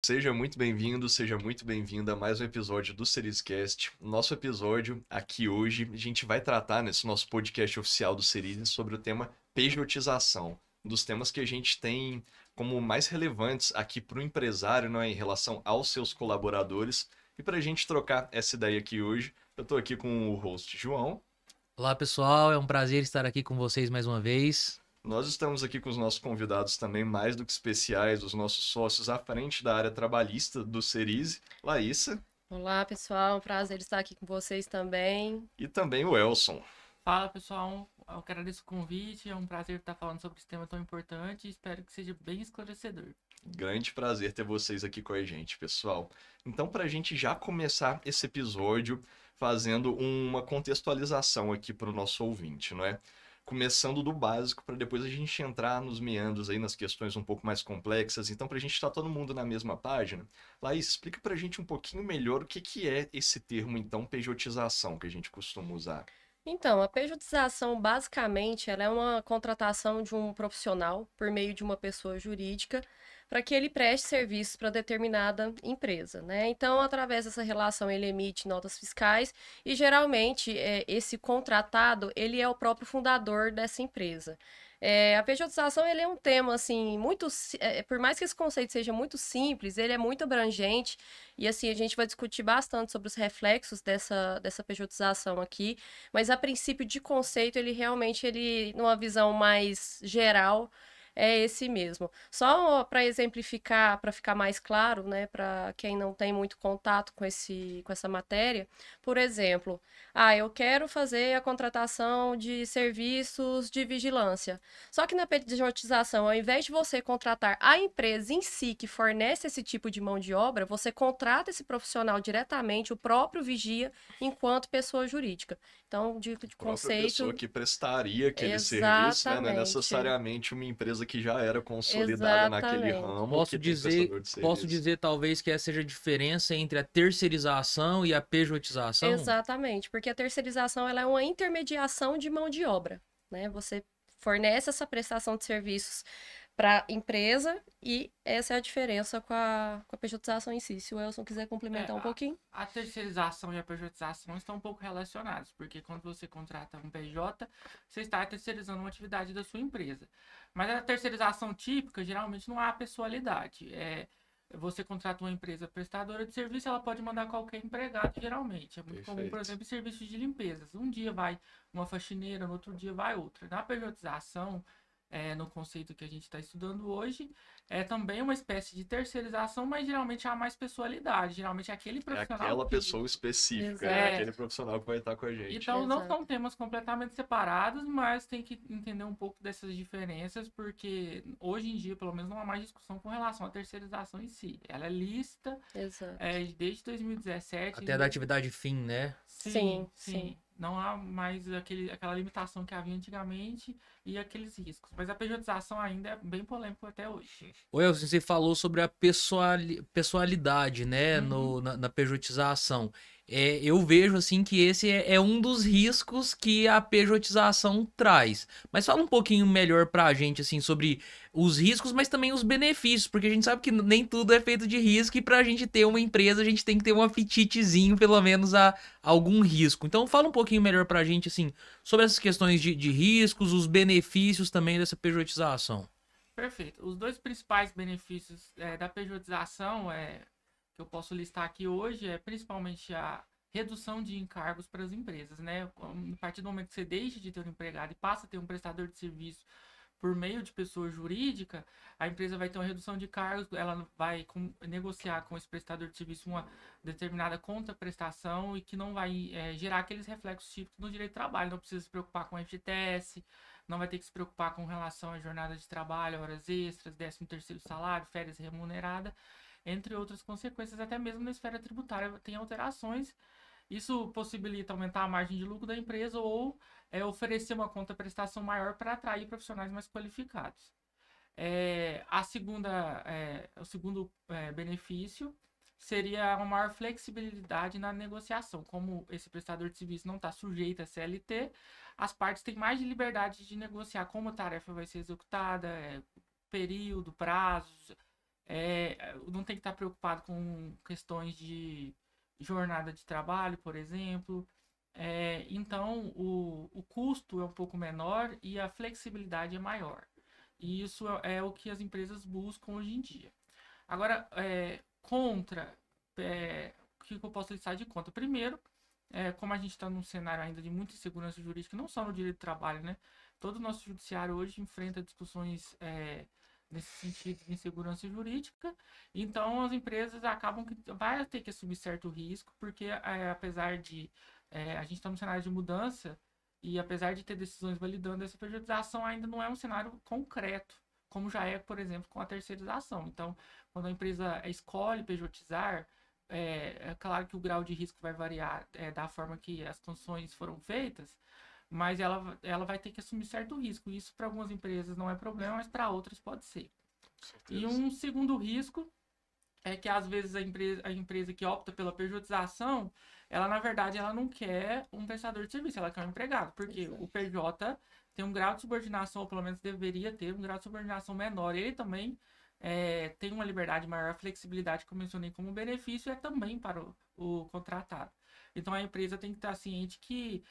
Seja muito bem-vindo, seja muito bem-vinda a mais um episódio do Cerizcast. Nosso episódio aqui hoje, a gente vai tratar nesse nosso podcast oficial do Cerizes sobre o tema pejotização, um dos temas que a gente tem como mais relevantes aqui para o empresário, não é, em relação aos seus colaboradores. E para a gente trocar essa ideia aqui hoje, eu estou aqui com o host João. Olá pessoal, é um prazer estar aqui com vocês mais uma vez. Nós estamos aqui com os nossos convidados também, mais do que especiais, os nossos sócios à frente da área trabalhista do Cerize, Laísa. Olá, pessoal. Um prazer estar aqui com vocês também. E também o Elson. Fala pessoal, eu agradeço o convite, é um prazer estar falando sobre esse tema tão importante e espero que seja bem esclarecedor. Grande prazer ter vocês aqui com a gente, pessoal. Então, para a gente já começar esse episódio fazendo uma contextualização aqui para o nosso ouvinte, não é? Começando do básico para depois a gente entrar nos meandros aí, nas questões um pouco mais complexas. Então, para a gente estar todo mundo na mesma página, Laís, explica para a gente um pouquinho melhor o que é esse termo, então, pejotização, que a gente costuma usar. Então, a pejotização, basicamente, ela é uma contratação de um profissional por meio de uma pessoa jurídica para que ele preste serviços para determinada empresa, né? Então, através dessa relação, ele emite notas fiscais e, geralmente, esse contratado, ele é o próprio fundador dessa empresa. A pejotização, ele é um tema, assim, por mais que esse conceito seja muito simples, ele é muito abrangente e, assim, a gente vai discutir bastante sobre os reflexos dessa pejotização aqui, mas a princípio de conceito, ele realmente, numa visão mais geral, é esse mesmo. Só para exemplificar, para ficar mais claro, né, para quem não tem muito contato com essa matéria, por exemplo, eu quero fazer a contratação de serviços de vigilância. Só que na pejotização, ao invés de você contratar a empresa em si que fornece esse tipo de mão de obra, você contrata esse profissional diretamente, o próprio vigia, enquanto pessoa jurídica. Então, de conceito... pessoa que prestaria aquele serviço, né? Não é necessariamente uma empresa que já era consolidada naquele ramo. Posso dizer talvez que essa seja a diferença entre a terceirização e a pejotização? Exatamente, porque a terceirização ela é uma intermediação de mão de obra, né? Você fornece essa prestação de serviços para a empresa e essa é a diferença com a pejotização em si. Se o Elson quiser complementar um pouquinho. A terceirização e a pejotização estão um pouco relacionadas, porque quando você contrata um PJ, você está terceirizando uma atividade da sua empresa. Mas a terceirização típica, geralmente não há pessoalidade. Você contrata uma empresa prestadora de serviço, ela pode mandar qualquer empregado, geralmente. É muito comum, por exemplo, em serviços de limpezas. Um dia vai uma faxineira, no outro dia vai outra. Na pejotização, no conceito que a gente está estudando hoje, é também uma espécie de terceirização, mas geralmente há mais pessoalidade. Geralmente é aquele profissional. É aquela pessoa específica, né? Aquele profissional que vai estar com a gente. Então, não são temas completamente separados, mas tem que entender um pouco dessas diferenças, porque hoje em dia, pelo menos, não há mais discussão com relação à terceirização em si. Ela é lícita desde 2017. Até da atividade fim, né? Sim. Não há mais aquela limitação que havia antigamente e aqueles riscos. Mas a pejotização ainda é bem polêmico até hoje. Ô Elson, você falou sobre a pessoalidade, né, na pejotização. Eu vejo assim que esse é um dos riscos que a pejotização traz. Mas fala um pouquinho melhor pra gente assim sobre os riscos, mas também os benefícios, porque a gente sabe que nem tudo é feito de risco e pra gente ter uma empresa, a gente tem que ter um apetitezinho, pelo menos, a algum risco. Então fala um pouquinho melhor pra gente assim sobre essas questões de riscos, os benefícios também dessa pejotização. Perfeito. Os dois principais benefícios da pejotização que eu posso listar aqui hoje é principalmente a redução de encargos para as empresas, né? A partir do momento que você deixa de ter um empregado e passa a ter um prestador de serviço por meio de pessoa jurídica, a empresa vai ter uma redução de cargos, ela vai negociar com esse prestador de serviço uma determinada contraprestação e que não vai gerar aqueles reflexos típicos no direito do trabalho. Não precisa se preocupar com a FGTS, não vai ter que se preocupar com relação à jornada de trabalho, horas extras, 13º salário, férias remunerada, entre outras consequências, até mesmo na esfera tributária tem alterações. Isso possibilita aumentar a margem de lucro da empresa ou oferecer uma contraprestação maior para atrair profissionais mais qualificados. O segundo benefício seria uma maior flexibilidade na negociação. Como esse prestador de serviço não está sujeito a CLT, as partes têm mais de liberdade de negociar como a tarefa vai ser executada, período, prazos, não tem que estar preocupado com questões de jornada de trabalho, por exemplo. Então, o custo é um pouco menor e a flexibilidade é maior. E isso é o que as empresas buscam hoje em dia. Agora, contra, o que eu posso listar de contra? Primeiro, como a gente está num cenário ainda de muita insegurança jurídica, não só no direito do trabalho, né? Todo o nosso judiciário hoje enfrenta discussões nesse sentido de insegurança jurídica. Então, as empresas acabam que vai ter que assumir certo risco, porque apesar de a gente estar num cenário de mudança e apesar de ter decisões validando essa pejotização, ainda não é um cenário concreto, como já é, por exemplo, com a terceirização. Então, quando a empresa escolhe pejotizar, é claro que o grau de risco vai variar da forma que as condições foram feitas, mas ela vai ter que assumir certo risco. Isso para algumas empresas não é problema, mas para outras pode ser. E um segundo risco é que às vezes a empresa que opta pela pejotização, ela na verdade ela não quer um prestador de serviço, ela quer um empregado, porque o PJ tem um grau de subordinação, ou pelo menos deveria ter um grau de subordinação menor. Ele também tem uma liberdade maior, a flexibilidade que eu mencionei como benefício é também para o contratado. Então a empresa tem que estar ciente que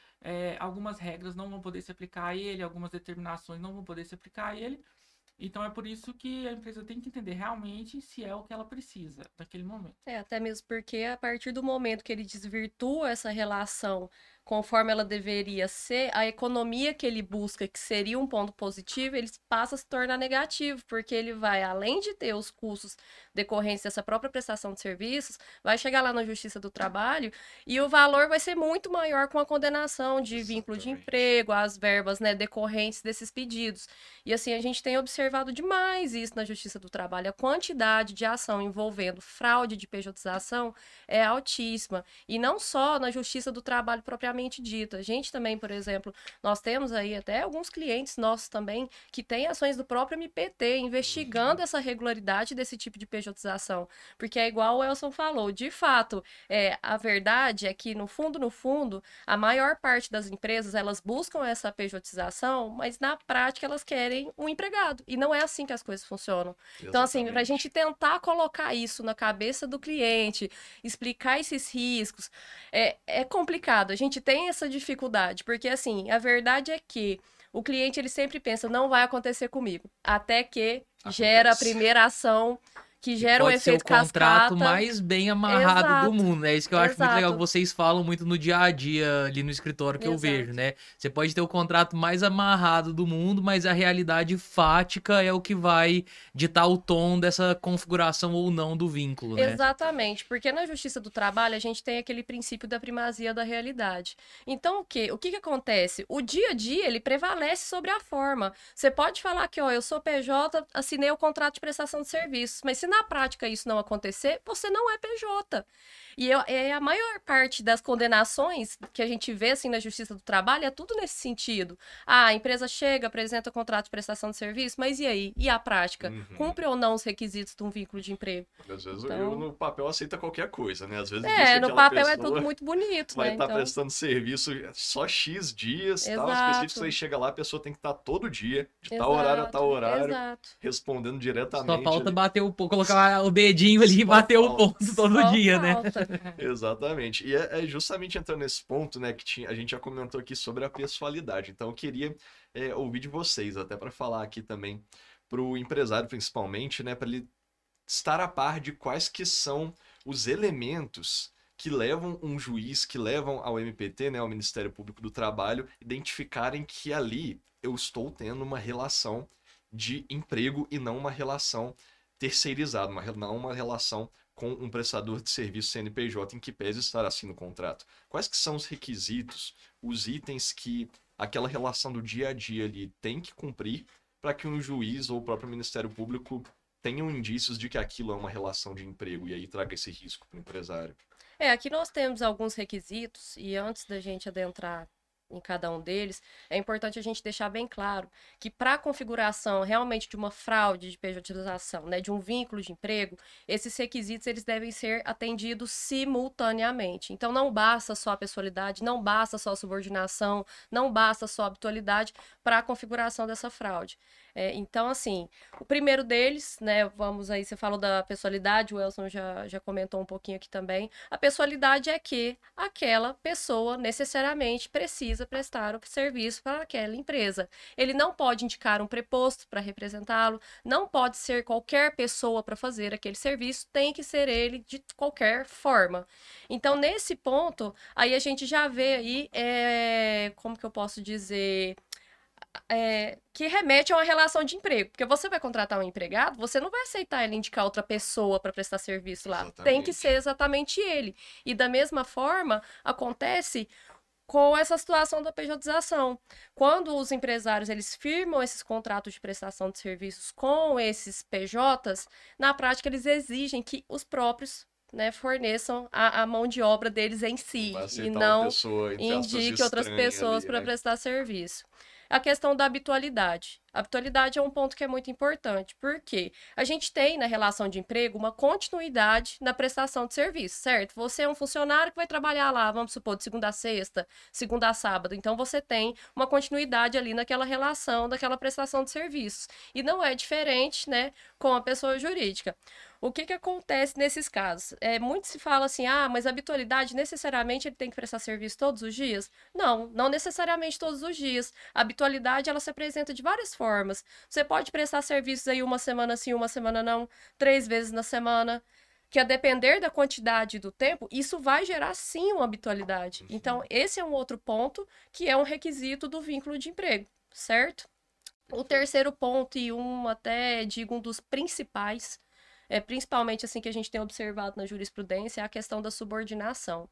algumas regras não vão poder se aplicar a ele, algumas determinações não vão poder se aplicar a ele. Então é por isso que a empresa tem que entender realmente se é o que ela precisa naquele momento. Até mesmo porque a partir do momento que ele desvirtua essa relação conforme ela deveria ser, a economia que ele busca, que seria um ponto positivo, ele passa a se tornar negativo, porque ele vai, além de ter os custos decorrentes dessa própria prestação de serviços, vai chegar lá na Justiça do Trabalho e o valor vai ser muito maior com a condenação de vínculo de emprego, as verbas, né, decorrentes desses pedidos. E assim, a gente tem observado demais isso na Justiça do Trabalho. A quantidade de ação envolvendo fraude de pejotização é altíssima. E não só na Justiça do Trabalho propriamente dito. A gente também, por exemplo, nós temos aí até alguns clientes nossos também que têm ações do próprio MPT investigando essa regularidade desse tipo de pejotização. Porque é igual o Elson falou, de fato, a verdade é que no fundo, a maior parte das empresas, elas buscam essa pejotização, mas na prática elas querem um empregado. E não é assim que as coisas funcionam. Exatamente. Então, assim, para a gente tentar colocar isso na cabeça do cliente, explicar esses riscos, é complicado. A gente tem essa dificuldade, porque assim, a verdade é que o cliente ele sempre pensa, não vai acontecer comigo, até que gera a primeira ação que gera um efeito cascata. Pode ser o contrato mais bem amarrado do mundo, né? Isso que eu acho muito legal, que vocês falam muito no dia a dia ali no escritório que eu vejo, né? Você pode ter o contrato mais amarrado do mundo, mas a realidade fática é o que vai ditar o tom dessa configuração ou não do vínculo, né? Exatamente, porque na Justiça do Trabalho a gente tem aquele princípio da primazia da realidade. Então, o que acontece? O dia a dia, ele prevalece sobre a forma. Você pode falar que, eu sou PJ, assinei o contrato de prestação de serviços, mas se na prática isso não acontecer, você não é PJ. E a maior parte das condenações que a gente vê assim, na Justiça do Trabalho é tudo nesse sentido. A empresa chega, apresenta o contrato de prestação de serviço, mas e aí? E a prática? Cumpre ou não os requisitos de um vínculo de emprego? Às vezes no papel aceita qualquer coisa, né? Às vezes no papel é tudo muito bonito, vai né? estar prestando serviço só X dias, tal, específicos, aí chega lá, a pessoa tem que estar todo dia, de tal horário a tal horário, respondendo diretamente. Só falta bater colocar o dedinho ali e bater o ponto todo dia, né? Exatamente. E é justamente entrando nesse ponto, né, que a gente já comentou aqui sobre a pessoalidade. Então eu queria ouvir de vocês, até para falar aqui também para o empresário principalmente, né, para ele estar a par de quais que são os elementos que levam um juiz, que levam ao MPT, né, ao Ministério Público do Trabalho, identificarem que ali eu estou tendo uma relação de emprego e não uma relação terceirizada, não uma relação com um prestador de serviço CNPJ em que pese estar assim no contrato. Quais que são os requisitos, os itens que aquela relação do dia a dia ali tem que cumprir para que um juiz ou o próprio Ministério Público tenham indícios de que aquilo é uma relação de emprego e aí traga esse risco para o empresário? Aqui nós temos alguns requisitos e antes da gente adentrar em cada um deles, é importante a gente deixar bem claro que para a configuração realmente de uma fraude de pejotização, né, de um vínculo de emprego, esses requisitos eles devem ser atendidos simultaneamente. Então não basta só a pessoalidade, não basta só a subordinação, não basta só a habitualidade para a configuração dessa fraude. Então, assim, o primeiro deles, né, vamos aí, você falou da pessoalidade, o Elson já comentou um pouquinho aqui também. A pessoalidade é que aquela pessoa necessariamente precisa prestar o serviço para aquela empresa. Ele não pode indicar um preposto para representá-lo, não pode ser qualquer pessoa para fazer aquele serviço, tem que ser ele de qualquer forma. Então, nesse ponto, aí a gente já vê aí, como que eu posso dizer... que remete a uma relação de emprego. Porque você vai contratar um empregado, você não vai aceitar ele indicar outra pessoa para prestar serviço lá. Exatamente. Tem que ser exatamente ele. E da mesma forma, acontece com essa situação da pejotização. Quando os empresários eles firmam esses contratos de prestação de serviços com esses PJs, na prática eles exigem que os próprios, né, forneçam a mão de obra deles em si Vai e aceitar uma não pessoa, entre aspas, indique outras estranha pessoas ali, para né? prestar serviço. A questão da habitualidade. A habitualidade é um ponto que é muito importante, porque a gente tem na relação de emprego uma continuidade na prestação de serviço, certo? Você é um funcionário que vai trabalhar lá, vamos supor, de segunda a sexta, segunda a sábado. Então você tem uma continuidade ali naquela relação, daquela prestação de serviços. E não é diferente, né, com a pessoa jurídica. O que acontece nesses casos? Muito se fala assim, mas a habitualidade necessariamente ele tem que prestar serviço todos os dias? Não, não necessariamente todos os dias. A habitualidade ela se apresenta de várias formas. Você pode prestar serviços aí uma semana sim, uma semana não, 3 vezes na semana. Que a depender da quantidade do tempo, isso vai gerar sim uma habitualidade. Então, esse é um outro ponto que é um requisito do vínculo de emprego, certo? O terceiro ponto, e até digo um dos principais, principalmente assim que a gente tem observado na jurisprudência, é a questão da subordinação.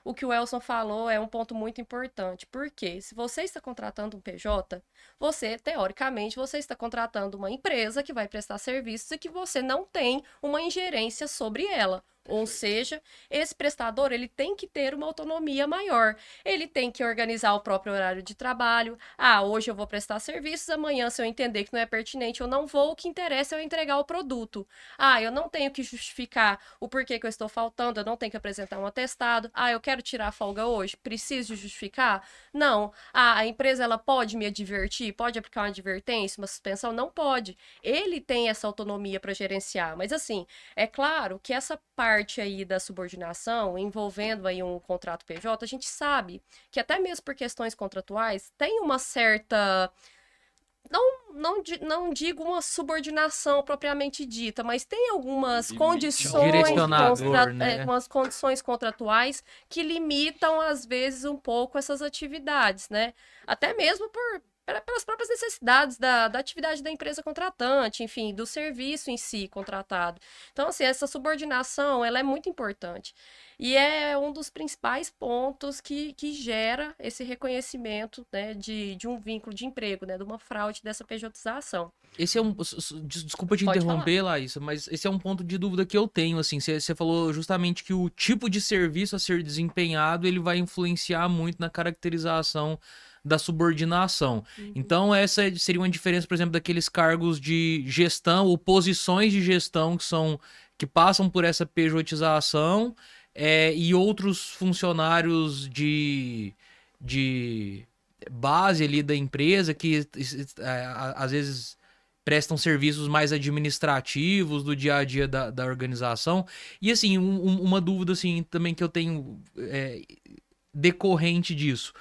O que o Elson falou é um ponto muito importante, porque se você está contratando um PJ, teoricamente, você está contratando uma empresa que vai prestar serviços e que você não tem uma ingerência sobre ela. Ou seja, esse prestador ele tem que ter uma autonomia maior. Ele tem que organizar o próprio horário de trabalho. Hoje eu vou prestar serviços, amanhã, se eu entender que não é pertinente, eu não vou. O que interessa é eu entregar o produto. Eu não tenho que justificar o porquê que eu estou faltando, eu não tenho que apresentar um atestado. Eu quero tirar a folga hoje, preciso justificar? Não. A empresa ela pode me advertir, pode aplicar uma advertência, uma suspensão? Não pode. Ele tem essa autonomia para gerenciar. Mas assim, é claro que essa parte aí da subordinação, envolvendo aí um contrato PJ, a gente sabe que até mesmo por questões contratuais, tem uma certa... Não digo uma subordinação propriamente dita, mas tem algumas condições, direcionador, né? umas condições contratuais que limitam, às vezes, um pouco essas atividades, né? Até mesmo pelas próprias necessidades da atividade da empresa contratante, enfim, do serviço em si contratado. Então, assim, essa subordinação, ela é muito importante. E é um dos principais pontos que gera esse reconhecimento, né, de um vínculo de emprego, né, de uma fraude dessa pejotização. Esse é um... Desculpa te Pode interromper, Laísa, mas esse é um ponto de dúvida que eu tenho, assim. Você falou justamente que o tipo de serviço a ser desempenhado, ele vai influenciar muito na caracterização da subordinação. Então, essa seria uma diferença, por exemplo, daqueles cargos de gestão ou posições de gestão que passam por essa pejotização e outros funcionários de base ali da empresa que às vezes prestam serviços mais administrativos do dia a dia da organização. E assim, uma dúvida assim, também que eu tenho decorrente disso.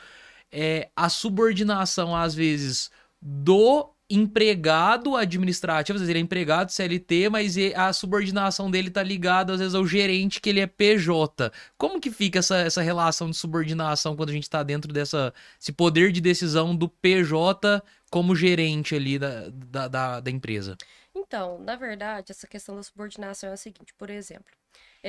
A subordinação, às vezes, do empregado administrativo, às vezes ele é empregado CLT, mas a subordinação dele tá ligada, às vezes, ao gerente, que ele é PJ. Como que fica essa relação de subordinação quando a gente tá dentro desse poder de decisão do PJ como gerente ali da empresa? Então, na verdade, essa questão da subordinação é a seguinte, por exemplo,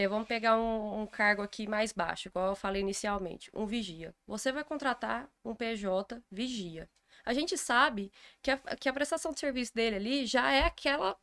vamos pegar um cargo aqui mais baixo, igual eu falei inicialmente, um vigia. Você vai contratar um PJ vigia. A gente sabe que a prestação de serviço dele ali já é aquela,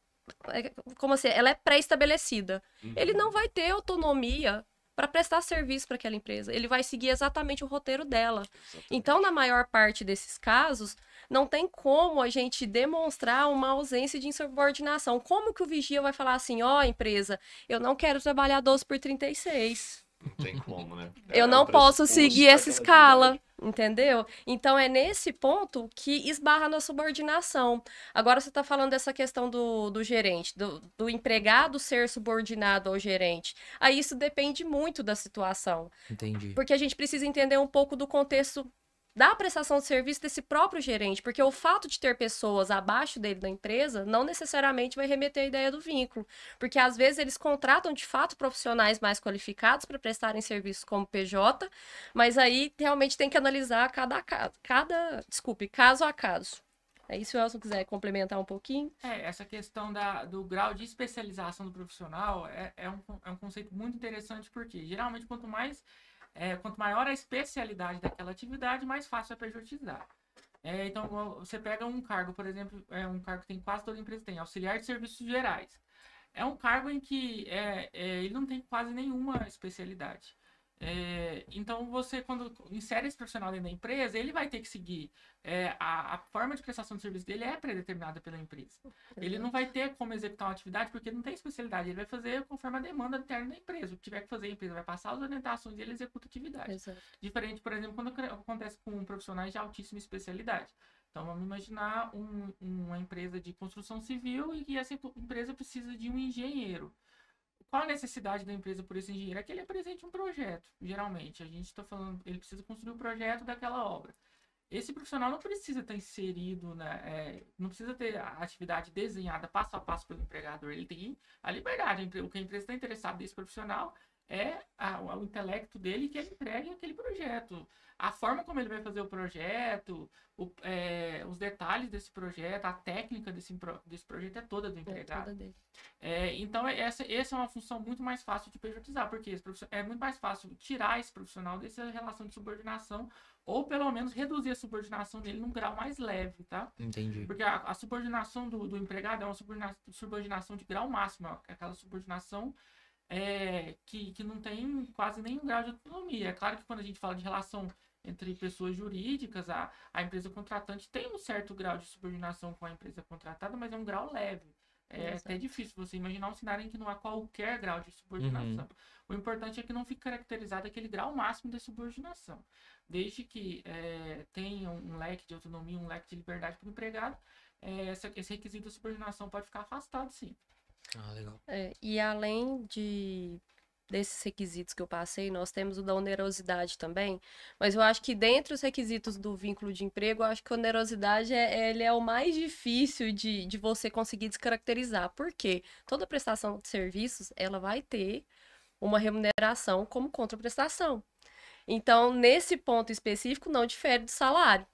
como assim, ela é pré-estabelecida. Ele não vai ter autonomia para prestar serviço para aquela empresa. Ele vai seguir exatamente o roteiro dela. Exatamente. Então, na maior parte desses casos, não tem como a gente demonstrar uma ausência de insubordinação. Como que o vigia vai falar assim, empresa, eu não quero trabalhar 12 por 36. Não tem como, né? Eu não posso seguir essa escala, entendeu? Então é nesse ponto que esbarra na subordinação. Agora você está falando dessa questão do gerente, do empregado ser subordinado ao gerente. Aí isso depende muito da situação. Entendi. Porque a gente precisa entender um pouco do contexto da prestação de serviço desse próprio gerente, porque o fato de ter pessoas abaixo dele na empresa não necessariamente vai remeter à ideia do vínculo, porque às vezes eles contratam de fato profissionais mais qualificados para prestarem serviços como PJ, mas aí realmente tem que analisar caso a caso. Aí se o Elson quiser complementar um pouquinho. Essa questão do grau de especialização do profissional é um conceito muito interessante, porque geralmente quanto maior a especialidade daquela atividade, mais fácil é pejotizar. Então, você pega um cargo, por exemplo, um cargo que tem quase toda empresa tem, auxiliar de serviços gerais. É um cargo em que ele não tem quase nenhuma especialidade. Então, você, quando insere esse profissional dentro da empresa, ele vai ter que seguir. A forma de prestação de serviço dele é predeterminada pela empresa. Ele não vai ter como executar uma atividade porque não tem especialidade. Ele vai fazer conforme a demanda interna da empresa. O que tiver que fazer, a empresa vai passar as orientações e ele executa a atividade. Exato. Diferente, por exemplo, quando acontece com profissionais de altíssima especialidade. Então, vamos imaginar uma empresa de construção civil e que essa empresa precisa de um engenheiro. Qual a necessidade da empresa por esse engenheiro? É que ele apresente um projeto, geralmente. A gente está falando, ele precisa construir o projeto daquela obra. Esse profissional não precisa estar inserido, não precisa ter a atividade desenhada passo a passo pelo empregador. Ele tem a liberdade. O que a empresa está interessada nesse profissional é o intelecto dele que ele entregue aquele projeto. A forma como ele vai fazer o projeto, os detalhes desse projeto, a técnica desse projeto é toda do empregado. Então, essa é uma função muito mais fácil de pejotizar, porque é muito mais fácil tirar esse profissional dessa relação de subordinação, ou pelo menos reduzir a subordinação dele num grau mais leve, tá? Entendi. Porque a subordinação do empregado é uma subordinação de grau máximo, aquela subordinação que não tem quase nenhum grau de autonomia. É claro que quando a gente fala de relação entre pessoas jurídicas, a empresa contratante tem um certo grau de subordinação com a empresa contratada, mas é um grau leve. É até difícil você imaginar um cenário em que não há qualquer grau de subordinação. O importante é que não fique caracterizado aquele grau máximo de subordinação. Desde que tenha um leque de autonomia, um leque de liberdade para o empregado, esse requisito de subordinação pode ficar afastado, sim. Ah, legal. E além desses requisitos que eu passei, nós temos o da onerosidade também, mas eu acho que dentre os requisitos do vínculo de emprego, eu acho que a onerosidade ele é o mais difícil de você conseguir descaracterizar, porque toda prestação de serviços, ela vai ter uma remuneração como contraprestação. Então, nesse ponto específico, não difere do salário.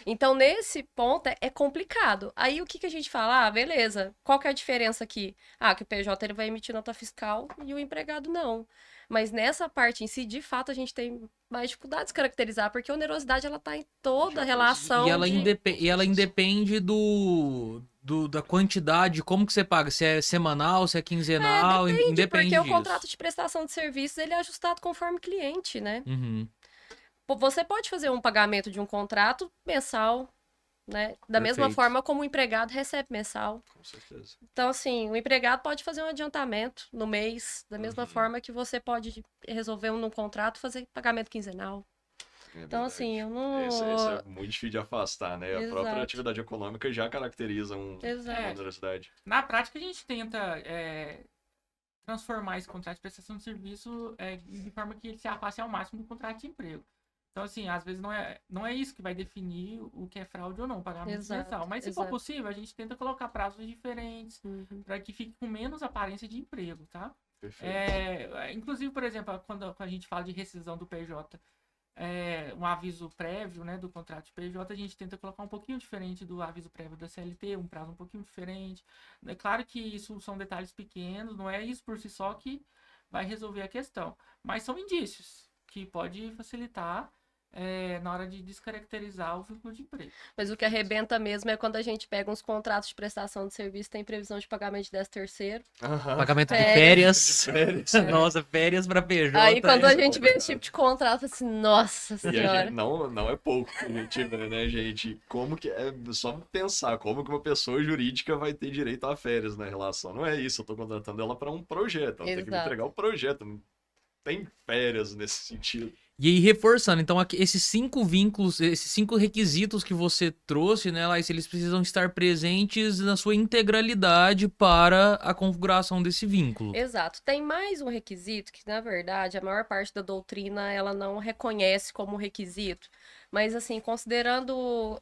Então, nesse ponto, é complicado. Aí, o que a gente fala? Beleza, qual que é a diferença aqui? Que o PJ ele vai emitir nota fiscal e o empregado não. Mas nessa parte em si, de fato, a gente tem mais dificuldade de caracterizar, porque a onerosidade, ela tá em toda a relação. E ela independe da quantidade, como que você paga, se é semanal, se é quinzenal, independe porque disso. o contrato de prestação de serviços, ele é ajustado conforme cliente, né? Uhum. Você pode fazer um pagamento de um contrato mensal, né? Da mesma forma como o empregado recebe mensal. Com certeza. Então, assim, o empregado pode fazer um adiantamento no mês, da mesma forma que você pode resolver num contrato fazer pagamento quinzenal. Então, assim, eu não... Isso é muito difícil de afastar, né? Exato. A própria atividade econômica já caracteriza uma onerosidade. Na prática, a gente tenta transformar esse contrato de prestação de serviço de forma que ele se afaste ao máximo do contrato de emprego. Então, assim, às vezes não é isso que vai definir o que é fraude ou não, pagamento mensal. Mas, se for possível, a gente tenta colocar prazos diferentes para que fique com menos aparência de emprego, tá? Perfeito. Inclusive, por exemplo, quando a gente fala de rescisão do PJ, um aviso prévio, né, do contrato de PJ, a gente tenta colocar um pouquinho diferente do aviso prévio da CLT, um prazo um pouquinho diferente. É claro que isso são detalhes pequenos, não é isso por si só que vai resolver a questão. Mas são indícios que pode facilitar na hora de descaracterizar o vínculo de emprego. Mas o que arrebenta mesmo é quando a gente pega uns contratos de prestação de serviço, tem previsão de pagamento de 13º. Pagamento de férias. Férias. Nossa, férias pra PJ. Aí quando a gente vê esse tipo de contrato, assim, nossa senhora. Não é pouco que a gente vê, né, gente? Como que é só pensar como que uma pessoa jurídica vai ter direito a férias na relação. Não é isso, eu tô contratando ela para um projeto, ela tem que me entregar o projeto. tem férias nesse sentido. E aí, reforçando, então, esses 5 vínculos, esses 5 requisitos que você trouxe, né, Laís, eles precisam estar presentes na sua integralidade para a configuração desse vínculo. Exato. Tem mais um requisito que, na verdade, a maior parte da doutrina ela não reconhece como requisito. Mas, assim, considerando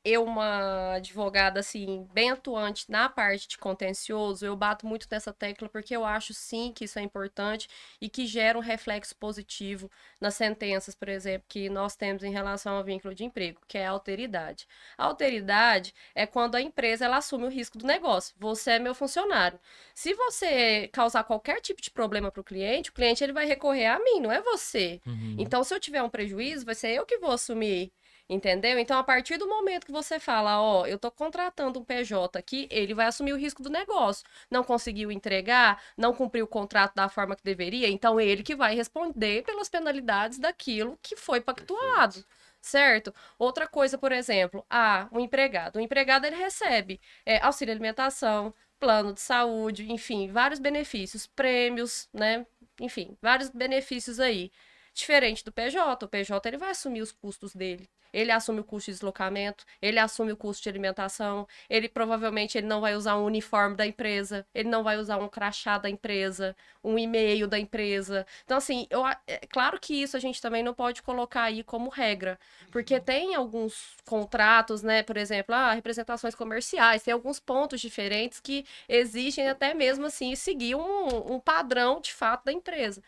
eu uma advogada, assim, bem atuante na parte de contencioso, eu bato muito nessa tecla porque eu acho, sim, que isso é importante e que gera um reflexo positivo nas sentenças, por exemplo, que nós temos em relação ao vínculo de emprego, que é a alteridade. A alteridade é quando a empresa ela assume o risco do negócio. Você é meu funcionário. Se você causar qualquer tipo de problema para o cliente ele vai recorrer a mim, não é você. Então, se eu tiver um prejuízo, vai ser eu que vou assumir. Entendeu? Então, a partir do momento que você fala, ó, eu tô contratando um PJ aqui, ele vai assumir o risco do negócio. Não conseguiu entregar, não cumpriu o contrato da forma que deveria, então ele que vai responder pelas penalidades daquilo que foi pactuado. Certo? Outra coisa, por exemplo, o empregado. O empregado, ele recebe auxílio alimentação, plano de saúde, enfim, vários benefícios, prêmios, né? Enfim, vários benefícios aí. Diferente do PJ, o PJ ele vai assumir os custos dele. Ele assume o custo de deslocamento, ele assume o custo de alimentação, ele provavelmente ele não vai usar um uniforme da empresa, ele não vai usar um crachá da empresa, um e-mail da empresa. Então, assim, é claro que isso a gente também não pode colocar aí como regra, porque tem alguns contratos, né, por exemplo, representações comerciais, tem alguns pontos diferentes que exigem até mesmo assim seguir um padrão de fato da empresa.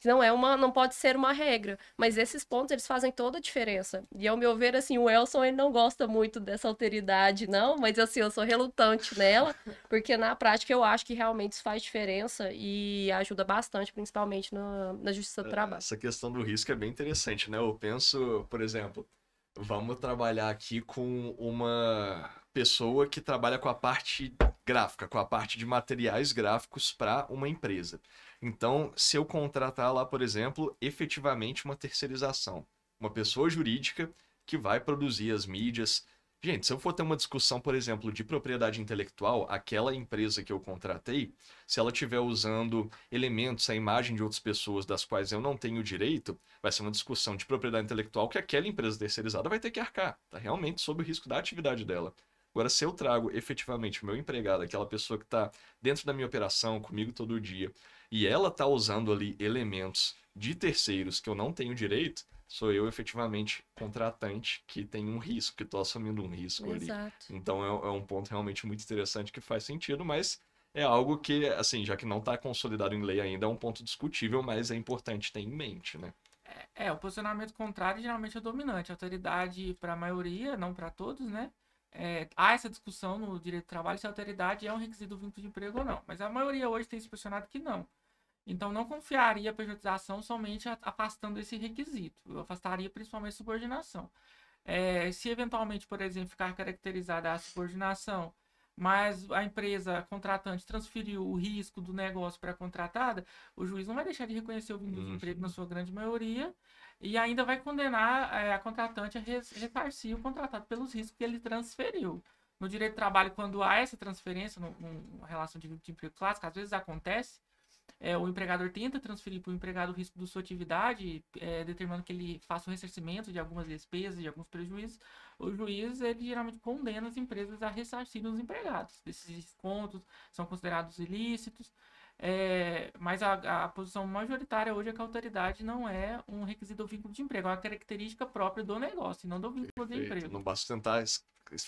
Não pode ser uma regra, mas esses pontos eles fazem toda a diferença. E ao meu ver, assim, o Elson ele não gosta muito dessa alteridade, não, mas assim, eu sou relutante nela, porque na prática eu acho que realmente isso faz diferença e ajuda bastante, principalmente na Justiça do Trabalho. Essa questão do risco é bem interessante, né? Eu penso, por exemplo, vamos trabalhar aqui com uma pessoa que trabalha com a parte gráfica, com a parte de materiais gráficos para uma empresa. Então, se eu contratar lá, por exemplo, efetivamente uma terceirização, uma pessoa jurídica que vai produzir as mídias. Gente, se eu for ter uma discussão, por exemplo, de propriedade intelectual, aquela empresa que eu contratei, se ela estiver usando elementos, a imagem de outras pessoas das quais eu não tenho direito, vai ser uma discussão de propriedade intelectual que aquela empresa terceirizada vai ter que arcar. Tá realmente sob o risco da atividade dela. Agora, se eu trago efetivamente o meu empregado, aquela pessoa que está dentro da minha operação, comigo todo dia, e ela está usando ali elementos de terceiros que eu não tenho direito, sou eu efetivamente contratante que tem um risco, que estou assumindo um risco ali. Então é um ponto realmente muito interessante que faz sentido, mas é algo que, assim, já que não está consolidado em lei ainda, é um ponto discutível, mas é importante ter em mente, né? O posicionamento contrário geralmente é dominante. A autoridade para a maioria, não para todos, né? Há essa discussão no direito do trabalho se a alteridade é um requisito do vínculo de emprego ou não. Mas a maioria hoje tem se posicionado que não. Então, não confiaria a pejotização somente afastando esse requisito. Eu afastaria principalmente a subordinação. Se eventualmente, por exemplo, ficar caracterizada a subordinação, mas a empresa contratante transferiu o risco do negócio para a contratada, o juiz não vai deixar de reconhecer o vínculo de emprego na sua grande maioria e ainda vai condenar a contratante a ressarcir o contratado pelos riscos que ele transferiu. No direito do trabalho, quando há essa transferência, numa relação de vínculo de emprego clássica, às vezes acontece, o empregador tenta transferir para o empregado o risco da sua atividade, determinando que ele faça o ressarcimento de algumas despesas, de alguns prejuízos. O juiz, ele geralmente condena as empresas a ressarcir os empregados. Esses descontos são considerados ilícitos, mas a posição majoritária hoje é que a autoridade não é um requisito do vínculo de emprego, é uma característica própria do negócio, e não do vínculo de emprego. Não basta tentar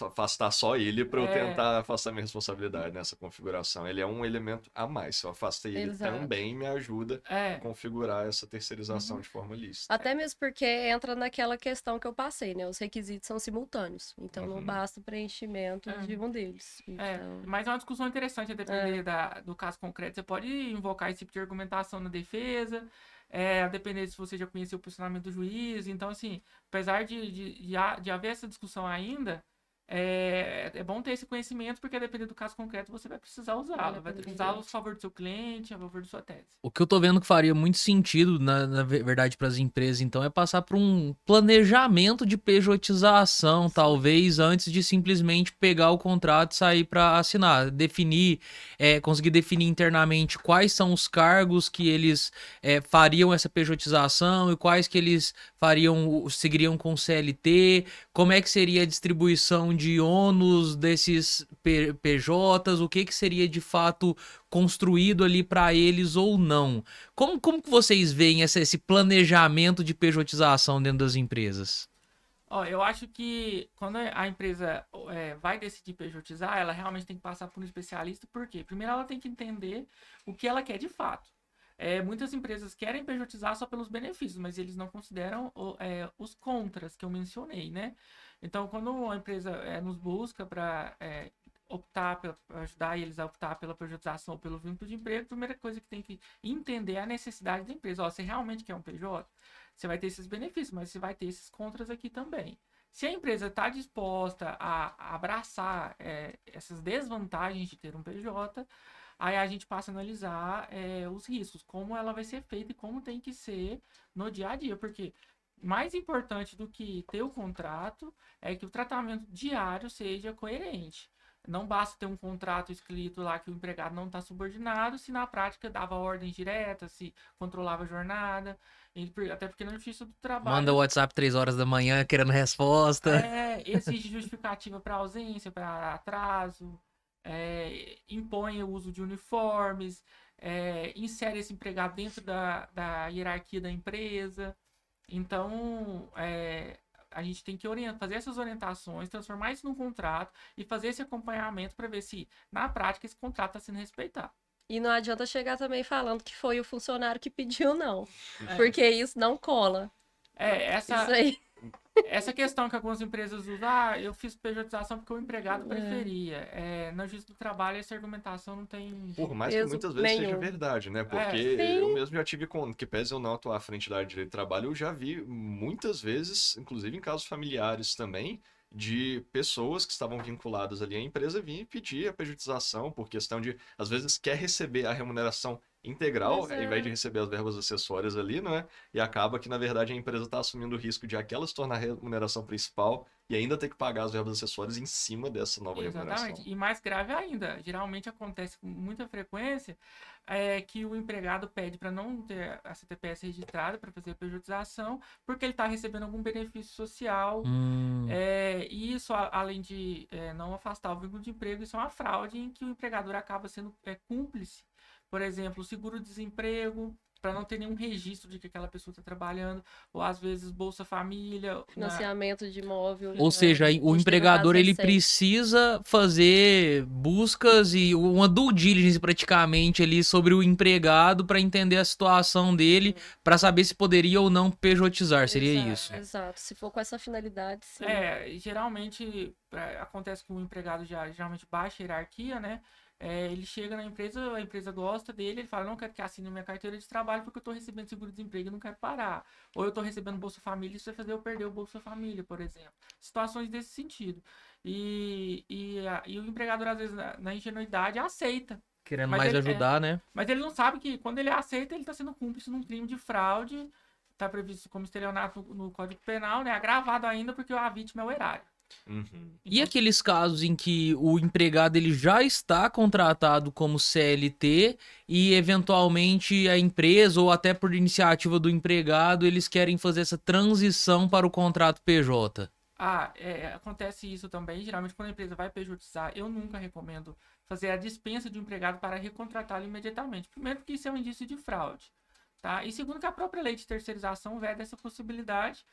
afastar só ele para eu tentar afastar minha responsabilidade nessa configuração. Ele é um elemento a mais. Se eu afastei ele também me ajuda a configurar essa terceirização de forma lícita. Até mesmo porque entra naquela questão que eu passei, né? Os requisitos são simultâneos. Então não basta o preenchimento de um deles. Então... Mas é uma discussão interessante a depender do caso concreto. Você pode invocar esse tipo de argumentação na defesa. A depender se você já conheceu o posicionamento do juiz. Então, assim, apesar de haver essa discussão ainda, é bom ter esse conhecimento, porque dependendo do caso concreto, você vai precisar usá-lo. Vai usá-lo a favor do seu cliente, a favor da sua tese. O que eu tô vendo que faria muito sentido, na verdade, para as empresas, então, é passar por um planejamento de pejotização, talvez, antes de simplesmente pegar o contrato e sair para assinar. Conseguir definir internamente quais são os cargos que eles fariam essa pejotização e quais que eles seguiriam com CLT, como é que seria a distribuição de ônus desses PJs, o que seria de fato construído ali para eles ou não. Como que vocês veem esse planejamento de pejotização dentro das empresas? Eu acho que quando a empresa vai decidir pejotizar, ela realmente tem que passar por um especialista. Por quê? Primeiro ela tem que entender o que ela quer de fato. Muitas empresas querem pejotizar só pelos benefícios, mas eles não consideram os contras que eu mencionei, né? Então, quando a empresa nos busca para ajudar eles a optar pela pejotização ou pelo vínculo de emprego, a primeira coisa que tem que entender é a necessidade da empresa. Você realmente quer um PJ? Você vai ter esses benefícios, mas você vai ter esses contras aqui também. Se a empresa está disposta a abraçar essas desvantagens de ter um PJ, aí a gente passa a analisar os riscos, como ela vai ser feita e como tem que ser no dia a dia, porque mais importante do que ter o contrato é que o tratamento diário seja coerente. Não basta ter um contrato escrito lá que o empregado não está subordinado, se na prática dava ordens diretas, se controlava a jornada, até porque na Justiça do Trabalho... Manda o WhatsApp 3 horas da manhã querendo resposta. Exige justificativa para ausência, para atraso, impõe o uso de uniformes, insere esse empregado dentro da hierarquia da empresa. Então, a gente tem que fazer essas orientações, transformar isso num contrato e fazer esse acompanhamento para ver se, na prática, esse contrato está sendo respeitado. E não adianta chegar também falando que foi o funcionário que pediu, não. Porque isso não cola. Isso aí. Essa questão que algumas empresas usam, eu fiz pejotização porque o empregado preferia. Na Justiça do Trabalho, essa argumentação não tem... Por mais que muitas vezes seja verdade, né? Porque eu mesmo já tive, que pese eu não atuar à frente da área de direito do trabalho, eu já vi muitas vezes, inclusive em casos familiares também, de pessoas que estavam vinculadas ali à empresa vir pedir a pejotização por questão de, às vezes, quer receber a remuneração integral, ao invés de receber as verbas acessórias ali, né? E acaba que, na verdade, a empresa está assumindo o risco de aquela se tornar a remuneração principal e ainda ter que pagar as verbas acessórias em cima dessa nova remuneração. Exatamente. E mais grave ainda, geralmente acontece com muita frequência que o empregado pede para não ter a CTPS registrada para fazer a pejotização, porque ele está recebendo algum benefício social. E isso, além de não afastar o vínculo de emprego, isso é uma fraude em que o empregador acaba sendo cúmplice. Por exemplo, seguro-desemprego, para não ter nenhum registro de que aquela pessoa está trabalhando, ou às vezes Bolsa Família. Financiamento de imóvel. Ou seja, o empregador ele precisa fazer buscas e uma due diligence praticamente ali sobre o empregado para entender a situação dele, para saber se poderia ou não pejotizar, seria isso? Exato, se for com essa finalidade, sim. Geralmente acontece que o empregado geralmente baixa a hierarquia, né? Ele chega na empresa, a empresa gosta dele, ele fala, não quero que assine minha carteira de trabalho porque eu estou recebendo seguro-desemprego e não quero parar. Ou eu estou recebendo Bolsa Família e isso vai fazer eu perder o Bolsa Família, por exemplo. Situações desse sentido. E o empregador, às vezes, na ingenuidade, aceita. Querendo mais ajudar, né? Mas ele não sabe que quando ele aceita, ele está sendo cúmplice num crime de fraude, está previsto como estelionato no Código Penal, né? Agravado ainda porque a vítima é o erário. E aqueles casos em que o empregado ele já está contratado como CLT e eventualmente a empresa ou até por iniciativa do empregado eles querem fazer essa transição para o contrato PJ? Acontece isso também. Geralmente quando a empresa vai pejotizar, eu nunca recomendo fazer a dispensa de um empregado para recontratá-lo imediatamente. Primeiro porque isso é um indício de fraude. Tá? E segundo que a própria lei de terceirização veda essa possibilidade,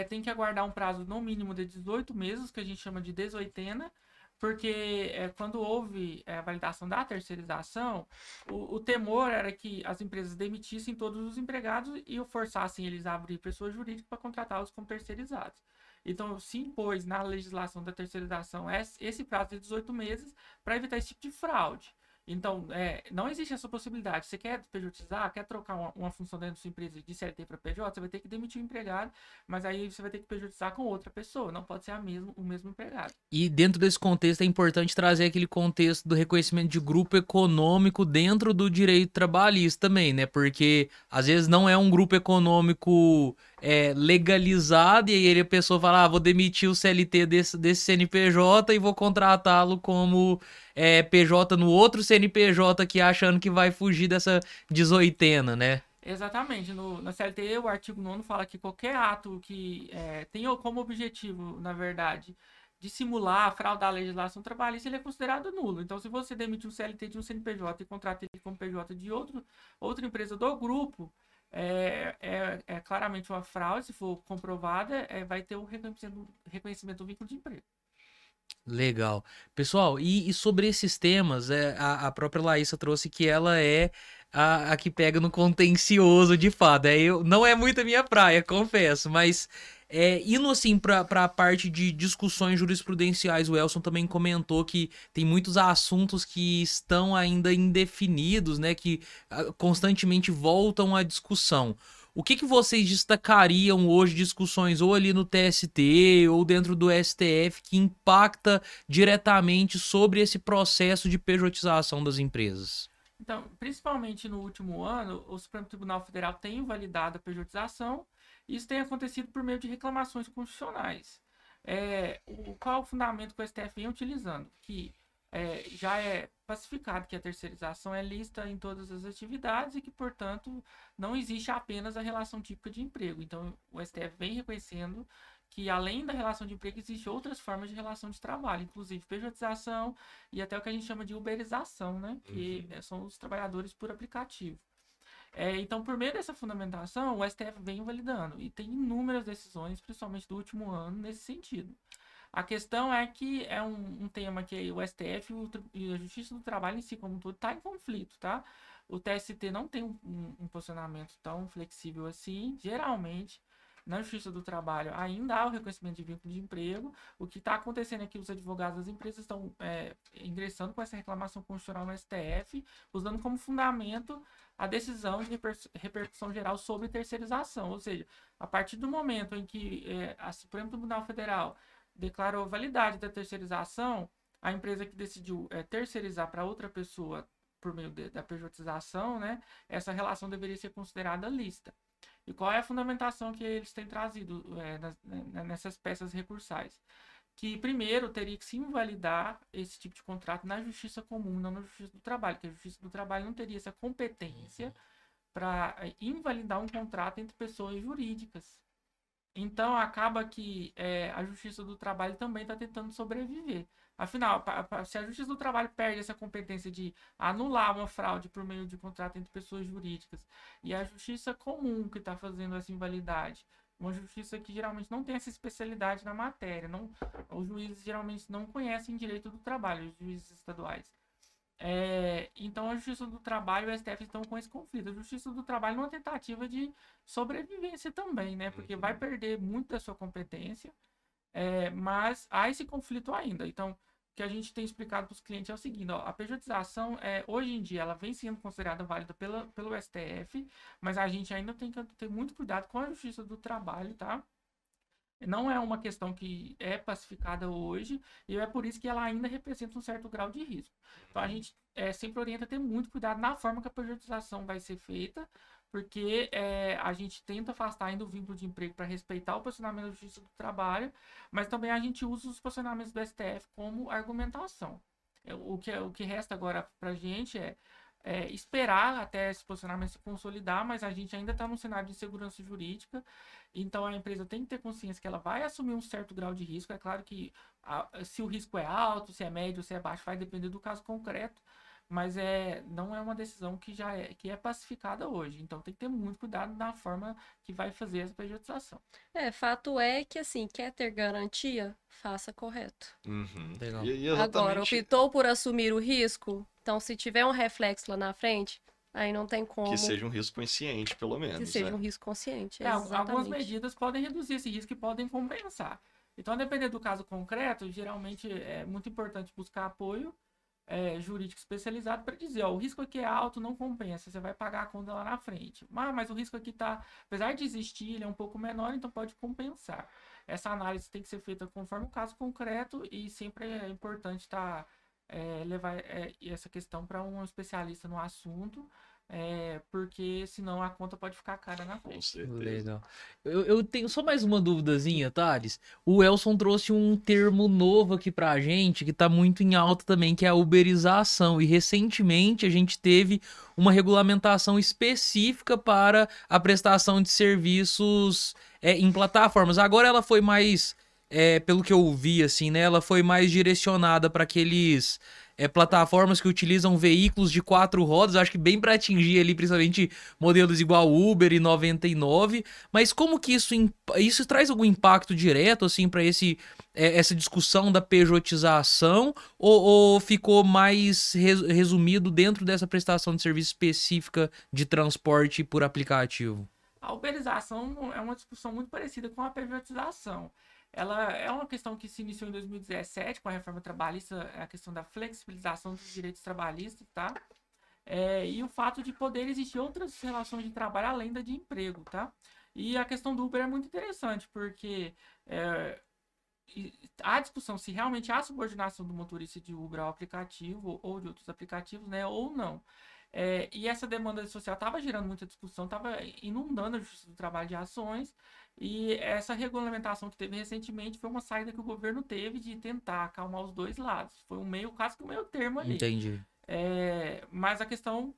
tem que aguardar um prazo no mínimo de 18 meses, que a gente chama de desoitena, porque quando houve a validação da terceirização, o temor era que as empresas demitissem todos os empregados e forçassem eles a abrir pessoa jurídica para contratá-los como terceirizados. Então, se impôs na legislação da terceirização esse prazo de 18 meses para evitar esse tipo de fraude. Então, não existe essa possibilidade. Você quer pejotizar, quer trocar uma função dentro da sua empresa de CLT para PJ, você vai ter que demitir o empregado, mas aí você vai ter que pejotizar com outra pessoa, não pode ser o mesmo empregado. E dentro desse contexto é importante trazer aquele contexto do reconhecimento de grupo econômico dentro do direito trabalhista também, né? Porque às vezes não é um grupo econômico legalizado e aí a pessoa fala, vou demitir o CLT desse CNPJ e vou contratá-lo como PJ no outro CNPJ aqui achando que vai fugir dessa dezoitena, né? Exatamente. Na CLT, o artigo 9º fala que qualquer ato que tenha como objetivo, na verdade, de simular, fraudar a legislação trabalhista, ele é considerado nulo. Então, se você demitir um CLT de um CNPJ e contrata ele como PJ de outra empresa do grupo, é claramente uma fraude. Se for comprovada, vai ter o reconhecimento do vínculo de emprego. Legal. Pessoal, e sobre esses temas, a própria Laísa trouxe que ela é a que pega no contencioso de fato. Não é muito a minha praia, confesso, mas indo assim para a parte de discussões jurisprudenciais, o Elson também comentou que tem muitos assuntos que estão ainda indefinidos, né, que constantemente voltam à discussão. O que vocês destacariam hoje, discussões ou ali no TST ou dentro do STF, que impacta diretamente sobre esse processo de pejotização das empresas? Então, principalmente no último ano, o Supremo Tribunal Federal tem invalidado a pejotização. Isso tem acontecido por meio de reclamações constitucionais. Qual é o fundamento que o STF vem utilizando? Que já é pacificado que a terceirização é lista em todas as atividades e que, portanto, não existe apenas a relação típica de emprego. Então, o STF vem reconhecendo que, além da relação de emprego, existem outras formas de relação de trabalho, inclusive pejotização e até o que a gente chama de uberização, né? Que são os trabalhadores por aplicativo. Então, por meio dessa fundamentação, o STF vem invalidando e tem inúmeras decisões, principalmente do último ano, nesse sentido. A questão é que é um tema que o STF e a Justiça do Trabalho em si, como um todo, está em conflito, tá? O TST não tem um posicionamento tão flexível assim. Geralmente, na Justiça do Trabalho ainda há o reconhecimento de vínculo de emprego. O que está acontecendo é que os advogados das empresas estão ingressando com essa reclamação constitucional no STF, usando como fundamento a decisão de repercussão geral sobre terceirização. Ou seja, a partir do momento em que a Supremo Tribunal Federal declarou a validade da terceirização, a empresa que decidiu terceirizar para outra pessoa por meio da pejotização, né, essa relação deveria ser considerada lícita. E qual é a fundamentação que eles têm trazido nessas peças recursais? Que primeiro teria que se invalidar esse tipo de contrato na justiça comum, não na Justiça do Trabalho, que a Justiça do Trabalho não teria essa competência para invalidar um contrato entre pessoas jurídicas. Então, acaba que a Justiça do Trabalho também está tentando sobreviver. Afinal, se a Justiça do Trabalho perde essa competência de anular uma fraude por meio de contrato entre pessoas jurídicas, e a Justiça comum que está fazendo essa invalidade, uma justiça que geralmente não tem essa especialidade na matéria, os juízes geralmente não conhecem direito do trabalho, os juízes estaduais. Então a Justiça do Trabalho e o STF estão com esse conflito. A Justiça do Trabalho numa tentativa de sobrevivência também, né? Porque vai perder muito da sua competência, mas há esse conflito ainda. Então, o que a gente tem explicado para os clientes é o seguinte: a pejotização, hoje em dia, ela vem sendo considerada válida pelo STF, mas a gente ainda tem que ter muito cuidado com a Justiça do Trabalho, tá? Não é uma questão que é pacificada hoje, e é por isso que ela ainda representa um certo grau de risco. Então a gente sempre orienta a ter muito cuidado na forma que a pejotização vai ser feita, porque a gente tenta afastar ainda o vínculo de emprego para respeitar o posicionamento da Justiça do Trabalho, mas também a gente usa os posicionamentos do STF como argumentação. O que resta agora para a gente esperar até esse posicionamento se consolidar, mas a gente ainda está num cenário de insegurança jurídica, então a empresa tem que ter consciência que ela vai assumir um certo grau de risco. É claro que se o risco é alto, se é médio, se é baixo, vai depender do caso concreto, mas não é uma decisão que é pacificada hoje. Então tem que ter muito cuidado na forma que vai fazer essa pejotização. Fato é que, assim, quer ter garantia, faça correto. Legal. E Agora, optou por assumir o risco, então se tiver um reflexo lá na frente, aí não tem como. Que seja um risco consciente, pelo menos. Que seja um risco consciente, algumas medidas podem reduzir esse risco e podem compensar. Então, a depender do caso concreto, geralmente é muito importante buscar apoio jurídico especializado para dizer, ó, o risco aqui é alto, não compensa, você vai pagar a conta lá na frente. Mas o risco aqui tá, apesar de existir, ele é um pouco menor, então pode compensar. Essa análise tem que ser feita conforme o caso concreto e sempre é importante levar essa questão para um especialista no assunto, porque senão a conta pode ficar cara na Com frente. certeza. Legal. Eu tenho só mais uma duvidazinha, Thales. O Elson trouxe um termo novo aqui pra gente, que tá muito em alta também, que é a uberização. E recentemente a gente teve uma regulamentação específica para a prestação de serviços em plataformas. Agora ela foi mais, pelo que eu vi, assim, né? Ela foi mais direcionada para aqueles plataformas que utilizam veículos de 4 rodas, acho que bem para atingir ali, principalmente modelos igual Uber e 99, mas como que isso traz algum impacto direto, assim, para essa discussão da pejotização, ou ficou mais resumido dentro dessa prestação de serviço específica de transporte por aplicativo? A uberização é uma discussão muito parecida com a pejotização. Ela é uma questão que se iniciou em 2017 com a reforma trabalhista, a questão da flexibilização dos direitos trabalhistas, tá? E o fato de poder existir outras relações de trabalho além da de emprego, tá? E a questão do Uber é muito interessante, porque a discussão se realmente há subordinação do motorista de Uber ao aplicativo ou de outros aplicativos, né, ou não. E essa demanda social estava gerando muita discussão, estava inundando a justiça do trabalho de ações, e essa regulamentação que teve recentemente foi uma saída que o governo teve de tentar acalmar os dois lados. Foi quase que um meio termo ali. Entendi. Mas a questão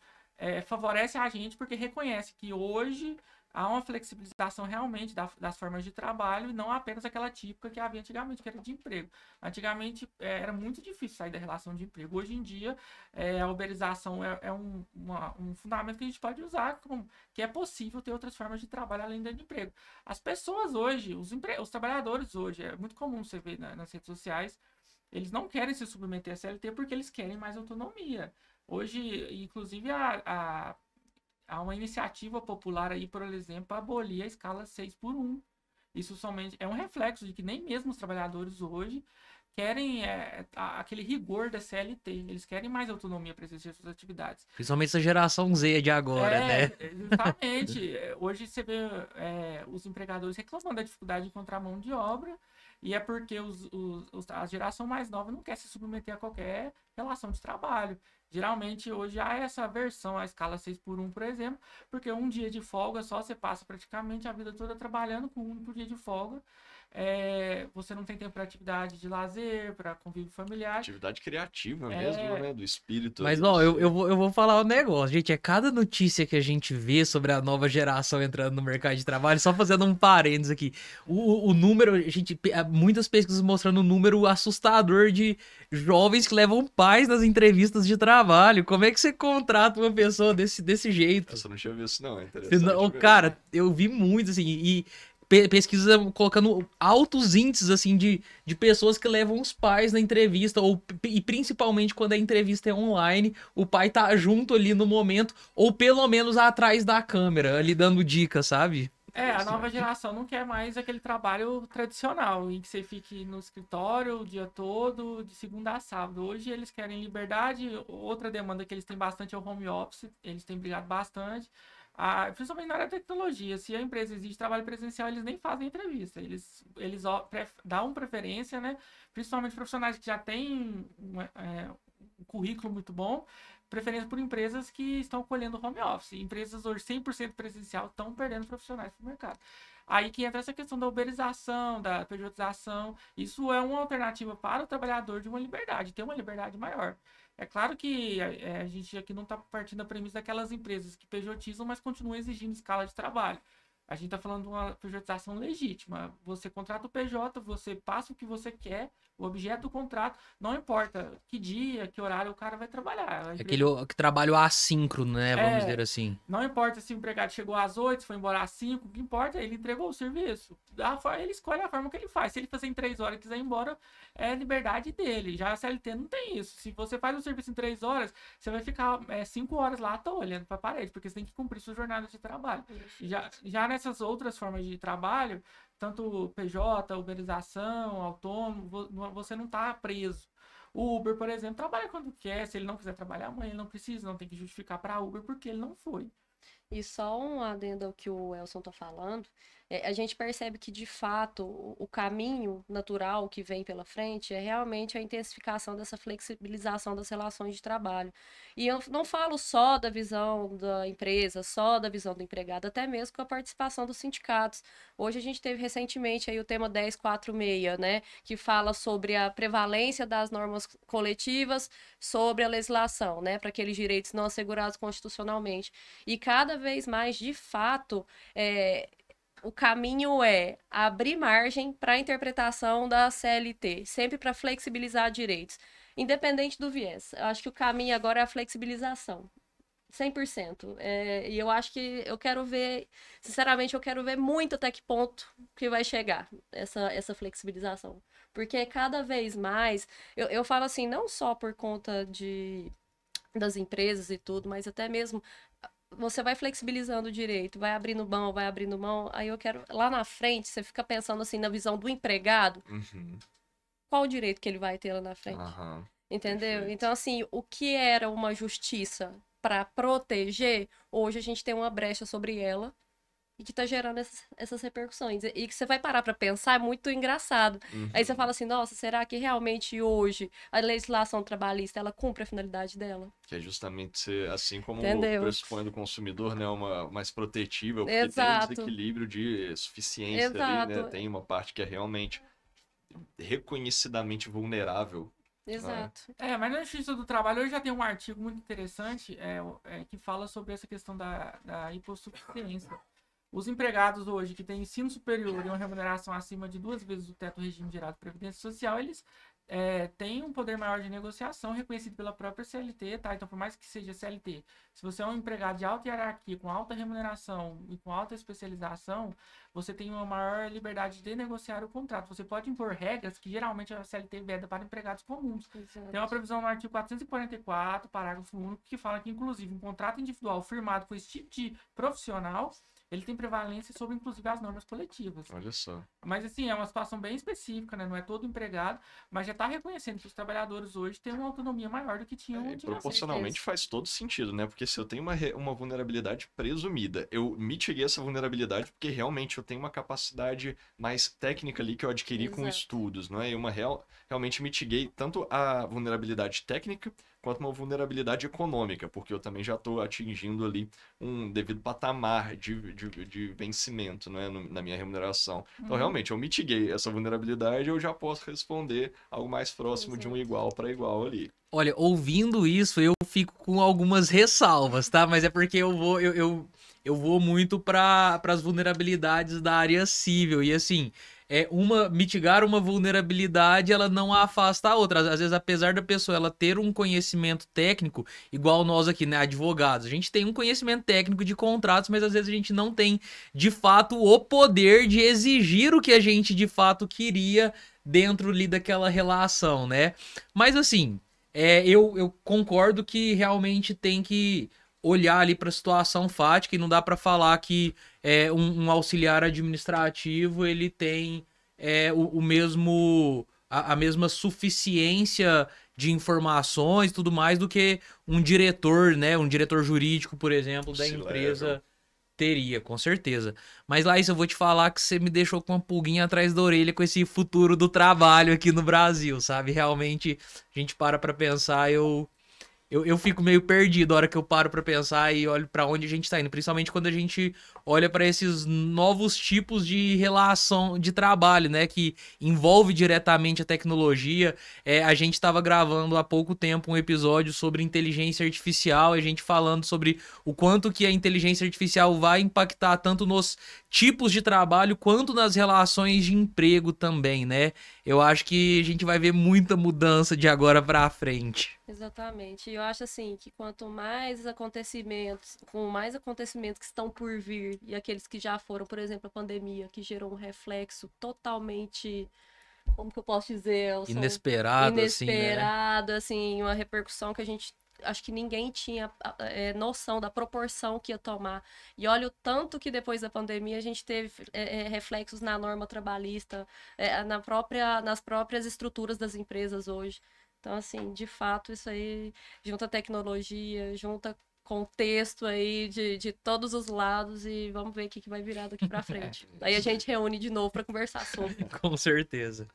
favorece a gente porque reconhece que hoje há uma flexibilização realmente das formas de trabalho e não apenas aquela típica que havia antigamente, que era de emprego. Antigamente era muito difícil sair da relação de emprego. Hoje em dia, a uberização é um fundamento que a gente pode usar, que é possível ter outras formas de trabalho além da de emprego. As pessoas hoje, os trabalhadores hoje, é muito comum você ver nas redes sociais, eles não querem se submeter à CLT porque eles querem mais autonomia. Hoje, inclusive, há uma iniciativa popular aí, por exemplo, para abolir a escala 6x1. Isso somente é um reflexo de que nem mesmo os trabalhadores hoje querem aquele rigor da CLT. Eles querem mais autonomia para exercer suas atividades. Principalmente essa geração Z de agora, né? Justamente. Hoje você vê os empregadores reclamando da dificuldade de encontrar mão de obra, e é porque a geração mais nova não quer se submeter a qualquer relação de trabalho. Geralmente hoje há essa versão, a escala 6x1, por exemplo, porque um dia de folga só você passa praticamente a vida toda trabalhando com um único dia de folga. Você não tem tempo para atividade de lazer, para convívio familiar. Atividade criativa mesmo, né? Do espírito. Mas, ó, eu vou falar um negócio, gente. É cada notícia que a gente vê sobre a nova geração entrando no mercado de trabalho, só fazendo um parênteses aqui. O número, muitas pesquisas mostrando um número assustador de jovens que levam pais nas entrevistas de trabalho. Como é que você contrata uma pessoa desse jeito? Você não tinha visto, não. É interessante. Cara, eu vi muito, assim, e pesquisa colocando altos índices, assim, de pessoas que levam os pais na entrevista, e principalmente quando a entrevista é online, o pai tá junto ali no momento, ou pelo menos atrás da câmera, ali dando dicas, sabe? A nova geração não quer mais aquele trabalho tradicional, em que você fique no escritório o dia todo, de segunda a sábado. Hoje eles querem liberdade. Outra demanda que eles têm bastante é o home office, eles têm brigado bastante. Principalmente na área da tecnologia, se a empresa exige trabalho presencial, eles nem fazem entrevista, eles dão preferência, né? Principalmente profissionais que já têm um currículo muito bom, preferência por empresas que estão colhendo home office. Empresas hoje 100% presencial estão perdendo profissionais para o mercado. Aí que entra essa questão da uberização, da pejotização. Isso é uma alternativa para o trabalhador de uma liberdade, ter uma liberdade maior. É claro que a gente aqui não está partindo da premissa daquelas empresas que pejotizam, mas continuam exigindo escala de trabalho. A gente está falando de uma pejotização legítima. Você contrata o PJ, você passa o que você quer, o objeto do contrato, não importa que dia, que horário o cara vai trabalhar. Aquele trabalho assíncrono, né? Vamos dizer assim. Não importa se o empregado chegou às 8, se foi embora às 5, o que importa é ele entregou o serviço. Ele escolhe a forma que ele faz. Se ele fazer em 3 horas e quiser ir embora, é liberdade dele. Já a CLT não tem isso. Se você faz o serviço em 3 horas, você vai ficar 5 horas lá olhando para a parede, porque você tem que cumprir sua jornada de trabalho. Já nessas outras formas de trabalho, tanto PJ, uberização, autônomo, você não está preso. O Uber, por exemplo, trabalha quando quer. Se ele não quiser trabalhar amanhã, ele não precisa, não tem que justificar para Uber porque ele não foi. E só um adendo ao que o Elson está falando, a gente percebe que, de fato, o caminho natural que vem pela frente é realmente a intensificação dessa flexibilização das relações de trabalho. E eu não falo só da visão da empresa, só da visão do empregado, até mesmo com a participação dos sindicatos. Hoje a gente teve recentemente aí o tema 1046, né, que fala sobre a prevalência das normas coletivas sobre a legislação, né, para aqueles direitos não assegurados constitucionalmente. E cada vez mais, de fato, o caminho é abrir margem para a interpretação da CLT, sempre para flexibilizar direitos, independente do viés. Eu acho que o caminho agora é a flexibilização. 100%. E eu acho que eu quero ver, sinceramente, eu quero ver muito até que ponto que vai chegar essa flexibilização. Porque cada vez mais, eu falo assim, não só por conta das empresas e tudo, mas até mesmo você vai flexibilizando o direito, vai abrindo mão, aí eu quero, lá na frente, você fica pensando assim, na visão do empregado, qual o direito que ele vai ter lá na frente? Entendeu? Perfeito. Então, assim, o que era uma justiça para proteger, hoje a gente tem uma brecha sobre ela e que tá gerando essas repercussões. E que você vai parar para pensar, é muito engraçado. Aí você fala assim, nossa, será que realmente hoje a legislação trabalhista, ela cumpre a finalidade dela? Que é justamente ser, assim como Entendeu? pressupõe do consumidor, né, uma mais protetiva, porque Exato. tem um desequilíbrio de suficiência ali, né? Exato. Tem uma parte que é realmente reconhecidamente vulnerável. Exato. Mas na Justiça do Trabalho hoje já tem um artigo muito interessante que fala sobre essa questão da hipossuficiência. Os empregados hoje que têm ensino superior e uma remuneração acima de 2 vezes o teto do regime geral de previdência social, eles têm um poder maior de negociação reconhecido pela própria CLT, tá? Então, por mais que seja CLT, se você é um empregado de alta hierarquia, com alta remuneração e com alta especialização, você tem uma maior liberdade de negociar o contrato. Você pode impor regras que geralmente a CLT veda para empregados comuns. Exato. Tem uma previsão no artigo 444, parágrafo único, que fala que, inclusive, um contrato individual firmado por esse tipo de profissional, ele tem prevalência sobre, inclusive, as normas coletivas. Olha só. Mas, assim, é uma situação bem específica, né? Não é todo empregado, mas já está reconhecendo que os trabalhadores hoje têm uma autonomia maior do que tinham antigamente. Proporcionalmente faz todo sentido, né? Porque se eu tenho uma vulnerabilidade presumida, eu mitiguei essa vulnerabilidade porque realmente eu tenho uma capacidade mais técnica ali que eu adquiri com Exato. estudos, não é? E realmente mitiguei tanto a vulnerabilidade técnica quanto uma vulnerabilidade econômica, porque eu também já estou atingindo ali um devido patamar de vencimento, não é? Na minha remuneração. Então, realmente, eu mitiguei essa vulnerabilidade, eu já posso responder algo mais próximo de um igual para igual ali. Olha, ouvindo isso, eu fico com algumas ressalvas, tá? Mas é porque eu vou muito para as vulnerabilidades da área civil. E assim, mitigar uma vulnerabilidade, ela não afasta a outra. Às vezes, apesar da pessoa ela ter um conhecimento técnico, igual nós aqui, né, advogados, a gente tem um conhecimento técnico de contratos, mas às vezes a gente não tem, de fato, o poder de exigir o que a gente, de fato, queria dentro ali daquela relação, né? Mas assim, eu concordo que realmente tem que olhar ali para a situação fática e não dá para falar que um auxiliar administrativo ele tem o mesmo a mesma suficiência de informações e tudo mais do que um diretor, né, um diretor jurídico, por exemplo, da empresa teria, com certeza. Mas, Laís, eu vou te falar que você me deixou com uma pulguinha atrás da orelha com esse futuro do trabalho aqui no Brasil, sabe? Realmente, a gente para pra pensar, eu fico meio perdido a hora que eu paro pra pensar e olho pra onde a gente tá indo. Principalmente quando a gente olha pra esses novos tipos de relação de trabalho, né? Que envolve diretamente a tecnologia. A gente tava gravando há pouco tempo um episódio sobre inteligência artificial. A gente falando sobre o quanto que a inteligência artificial vai impactar tanto nos tipos de trabalho quanto nas relações de emprego também, né? Eu acho que a gente vai ver muita mudança de agora pra frente. Exatamente. E eu acho assim que quanto mais acontecimentos, que estão por vir e aqueles que já foram, por exemplo, a pandemia, que gerou um reflexo totalmente, como que eu posso dizer, inesperado, assim, uma repercussão que a gente acho que ninguém tinha noção da proporção que ia tomar. E olha o tanto que depois da pandemia a gente teve reflexos na norma trabalhista, nas próprias estruturas das empresas hoje. Então, assim, de fato, isso aí junta tecnologia, junta contexto aí de todos os lados e vamos ver o que vai virar daqui pra frente. Aí a gente reúne de novo para conversar sobre. Com certeza.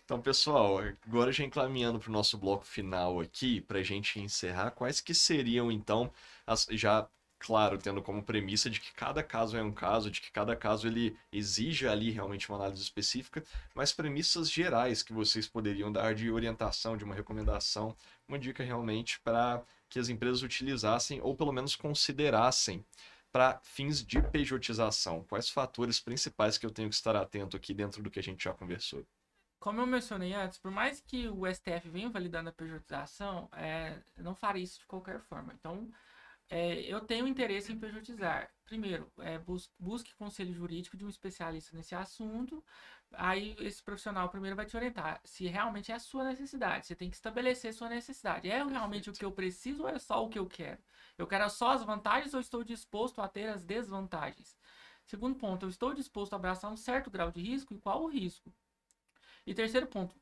Então, pessoal, agora já encaminhando para o nosso bloco final aqui, para a gente encerrar, quais que seriam, então, já, claro, tendo como premissa de que cada caso é um caso, de que cada caso ele exige ali realmente uma análise específica, mas premissas gerais que vocês poderiam dar de orientação, de uma recomendação, uma dica realmente para que as empresas utilizassem ou pelo menos considerassem para fins de pejotização. Quais fatores principais que eu tenho que estar atento aqui dentro do que a gente já conversou? Como eu mencionei antes, por mais que o STF venha validando a pejotização, eu não faria isso de qualquer forma. Então, eu tenho interesse em pejotizar. Primeiro, busque conselho jurídico de um especialista nesse assunto. Aí esse profissional primeiro vai te orientar se realmente é a sua necessidade. Você tem que estabelecer sua necessidade. É realmente o que eu preciso ou é só o que eu quero? Eu quero só as vantagens ou estou disposto a ter as desvantagens? Segundo ponto, eu estou disposto a abraçar um certo grau de risco e qual o risco? E terceiro ponto,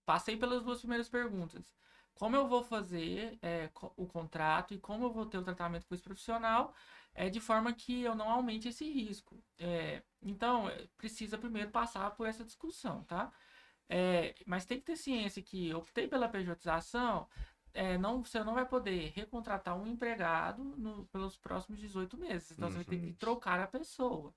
passei pelas duas primeiras perguntas. Como eu vou fazer o contrato e como eu vou ter o tratamento com esse profissional de forma que eu não aumente esse risco. Então, precisa primeiro passar por essa discussão, tá? Mas tem que ter ciência que eu optei pela pejotização, você não vai poder recontratar um empregado pelos próximos 18 meses. Então, você vai ter que trocar a pessoa.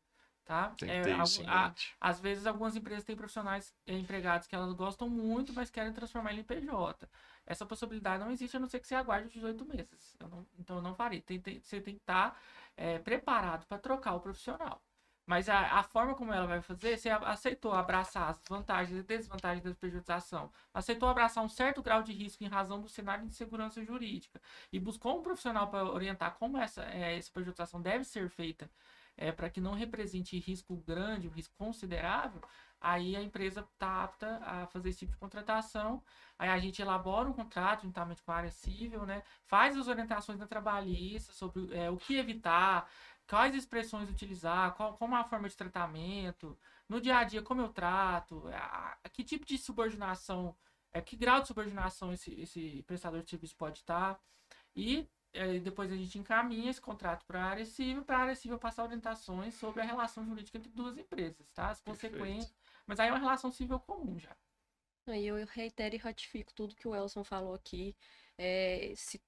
Tá? Tem que ter isso em mente. Às vezes algumas empresas têm profissionais empregados que elas gostam muito, mas querem transformar ele em PJ. Essa possibilidade não existe, a não ser que você aguarde 18 meses. Então eu não faria. Você tem que estar preparado para trocar o profissional. Mas a forma como ela vai fazer, você aceitou abraçar as vantagens e desvantagens da pejotização, aceitou abraçar um certo grau de risco em razão do cenário de segurança jurídica e buscou um profissional para orientar como essa pejotização deve ser feita, para que não represente risco grande, um risco considerável, aí a empresa está apta a fazer esse tipo de contratação. Aí a gente elabora um contrato juntamente com a área civil, né? Faz as orientações da trabalhista sobre o que evitar, quais expressões utilizar, como a forma de tratamento, no dia a dia como eu trato, que tipo de subordinação, que grau de subordinação esse prestador de serviço pode estar. E depois a gente encaminha esse contrato para a área civil passar orientações sobre a relação jurídica entre duas empresas, tá? As consequências. Mas aí é uma relação civil comum já. Aí eu reitero e ratifico tudo que o Elson falou aqui. Se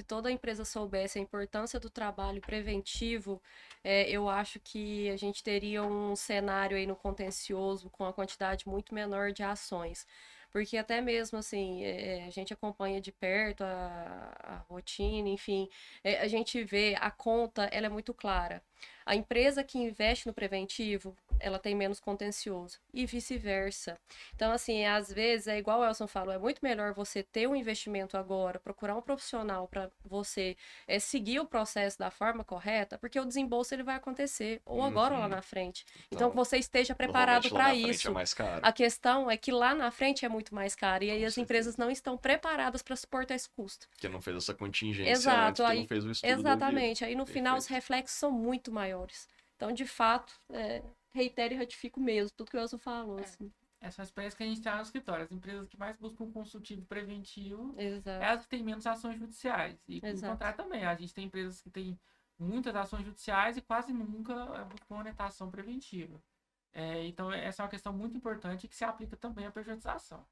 toda empresa soubesse a importância do trabalho preventivo, eu acho que a gente teria um cenário aí no contencioso com a quantidade muito menor de ações. Porque até mesmo assim, a gente acompanha de perto a rotina, enfim, a gente vê a conta, ela é muito clara. A empresa que investe no preventivo, ela tem menos contencioso e vice-versa. Então, assim, às vezes é igual o Elson falou, é muito melhor você ter um investimento agora, procurar um profissional para você seguir o processo da forma correta, porque o desembolso ele vai acontecer, ou agora ou lá na frente. Então, que você esteja preparado para isso. É mais caro. A questão é que lá na frente é muito mais caro, e aí as empresas não estão preparadas para suportar esse custo. Porque não fez essa contingência Exato, antes, que não fez o estudo exatamente. devido. Aí no final os reflexos são muito maiores. Então, de fato, reitero e ratifico mesmo tudo que o Elson falou. Assim. Essa é a experiência que a gente tem no escritório. As empresas que mais buscam consultivo preventivo Exato. é as que têm menos ações judiciais. E o contrário também. A gente tem empresas que têm muitas ações judiciais e quase nunca buscam orientação preventiva. Então, essa é uma questão muito importante que se aplica também à pejotização.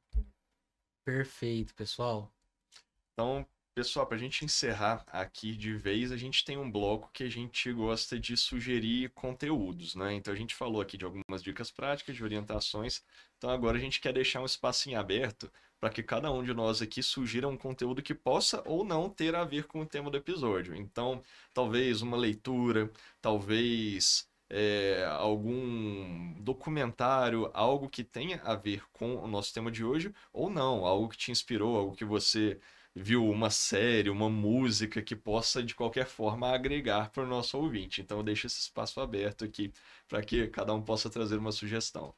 Perfeito, pessoal. Então, pessoal, para a gente encerrar aqui de vez, a gente tem um bloco que a gente gosta de sugerir conteúdos, né? Então, a gente falou aqui de algumas dicas práticas, de orientações. Então, agora a gente quer deixar um espacinho aberto para que cada um de nós aqui sugira um conteúdo que possa ou não ter a ver com o tema do episódio. Então, talvez uma leitura, talvez algum documentário, algo que tenha a ver com o nosso tema de hoje, ou não, algo que te inspirou, algo que você viu, uma série, uma música que possa de qualquer forma agregar para o nosso ouvinte. Então eu deixo esse espaço aberto aqui para que cada um possa trazer uma sugestão.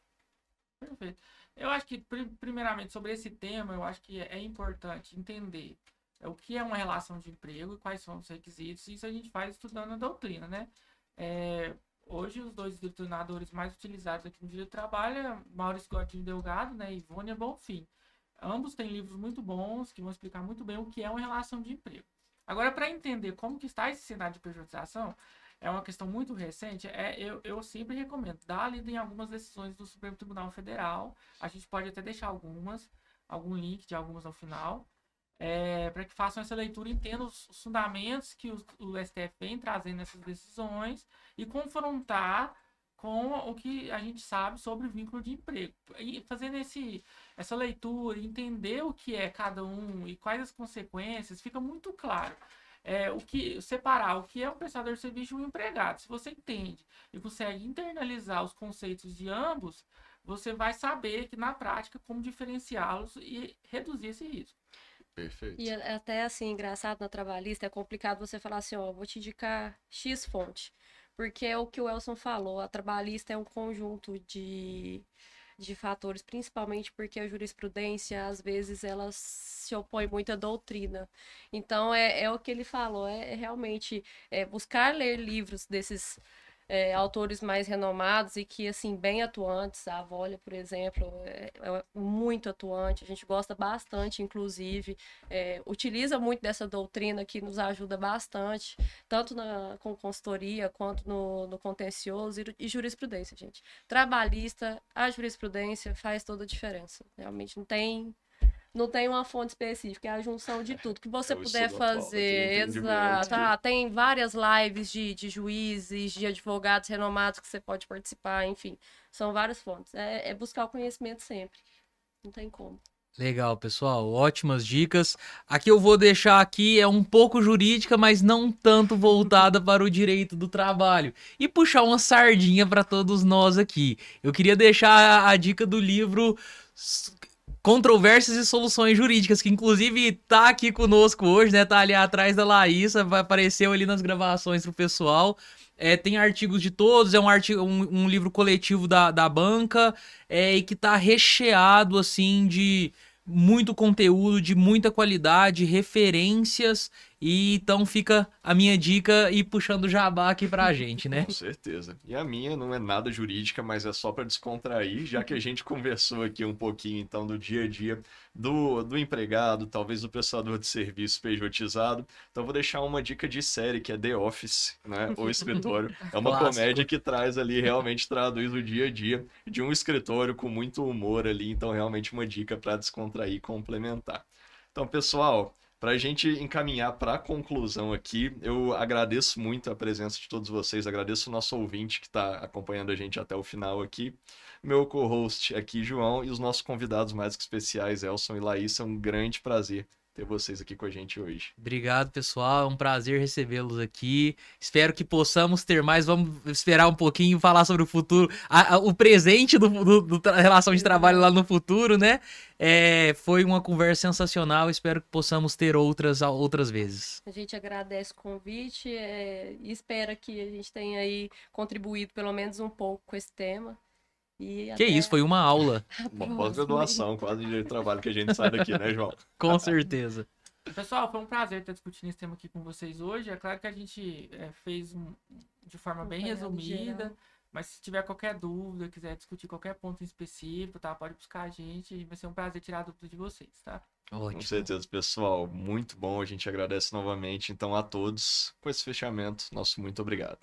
Perfeito. Eu acho que, primeiramente, sobre esse tema, eu acho que é importante entender o que é uma relação de emprego e quais são os requisitos. Isso a gente faz estudando a doutrina, né? Hoje, os dois doutrinadores mais utilizados aqui no Direito do Trabalho é Maurício Godinho Delgado, né, e Ivônia Bonfim. Ambos têm livros muito bons que vão explicar muito bem o que é uma relação de emprego. Agora, para entender como que está esse cenário de pejotização, é uma questão muito recente, eu sempre recomendo dar lida em algumas decisões do Supremo Tribunal Federal. A gente pode até deixar algum link de algumas ao final, para que façam essa leitura e entendam os fundamentos que o STF vem trazendo nessas decisões e confrontar com o que a gente sabe sobre o vínculo de emprego. E fazendo essa leitura, entender o que é cada um e quais as consequências, fica muito claro. Separar o que é um prestador de serviço e um empregado. Se você entende e consegue internalizar os conceitos de ambos, você vai saber que na prática como diferenciá-los e reduzir esse risco. Perfeito. E até assim, engraçado na trabalhista, é complicado você falar assim, ó, vou te indicar X fonte. Porque é o que o Elson falou, a trabalhista é um conjunto de fatores, principalmente porque a jurisprudência, às vezes, ela se opõe muito à doutrina. Então, é o que ele falou, realmente buscar ler livros desses autores mais renomados e que, assim, bem atuantes. A Avólia, por exemplo, é muito atuante, a gente gosta bastante, inclusive, utiliza muito dessa doutrina que nos ajuda bastante, tanto com consultoria quanto no contencioso e jurisprudência, gente. Trabalhista, a jurisprudência faz toda a diferença. Realmente não tem uma fonte específica, é a junção de tudo que você puder fazer. Exato. Tem várias lives de juízes, de advogados renomados que você pode participar, enfim. São várias fontes. É buscar o conhecimento sempre. Não tem como. Legal, pessoal. Ótimas dicas. Aqui eu vou deixar aqui, é um pouco jurídica, mas não tanto voltada para o direito do trabalho. E puxar uma sardinha para todos nós aqui. Eu queria deixar a dica do livro Controvérsias e Soluções Jurídicas, que inclusive tá aqui conosco hoje, né? Tá ali atrás da Laísa, apareceu ali nas gravações pro pessoal. Tem artigos de todos, é um livro coletivo da banca, e que tá recheado, assim, de muito conteúdo, de muita qualidade, referências, e então fica a minha dica e puxando o jabá aqui pra gente, né? Com certeza. E a minha não é nada jurídica, mas é só para descontrair, já que a gente conversou aqui um pouquinho, então, do dia a dia do empregado, talvez do prestador de serviço pejotizado. Então, vou deixar uma dica de série, que é The Office, né? O Escritório. É uma Clássico. comédia que traz ali, realmente traduz o dia a dia de um escritório com muito humor ali. Então, realmente uma dica para descontrair e complementar. Então, pessoal, para a gente encaminhar para a conclusão aqui, eu agradeço muito a presença de todos vocês, agradeço o nosso ouvinte que está acompanhando a gente até o final aqui, meu co-host aqui, João, e os nossos convidados mais que especiais, Elson e Laís. É um grande prazer ter vocês aqui com a gente hoje. Obrigado, pessoal. É um prazer recebê-los aqui. Espero que possamos ter mais. Vamos esperar um pouquinho, falar sobre o futuro, o presente do relação de trabalho lá no futuro, né? Foi uma conversa sensacional. Espero que possamos ter outras vezes. A gente agradece o convite e espera que a gente tenha aí contribuído pelo menos um pouco com esse tema. Isso, foi uma aula. Uma pós-graduação quase de direito de trabalho que a gente sai daqui, né, João? Com certeza. Pessoal, foi um prazer estar discutindo esse tema aqui com vocês hoje. É claro que a gente fez de forma bem resumida, mas se tiver qualquer dúvida, quiser discutir qualquer ponto em específico, tá? Pode buscar a gente, vai ser um prazer tirar a dúvida de vocês, tá? Ótimo. Com certeza, pessoal. Muito bom, a gente agradece novamente, então, a todos. Com esse fechamento, nosso muito obrigado.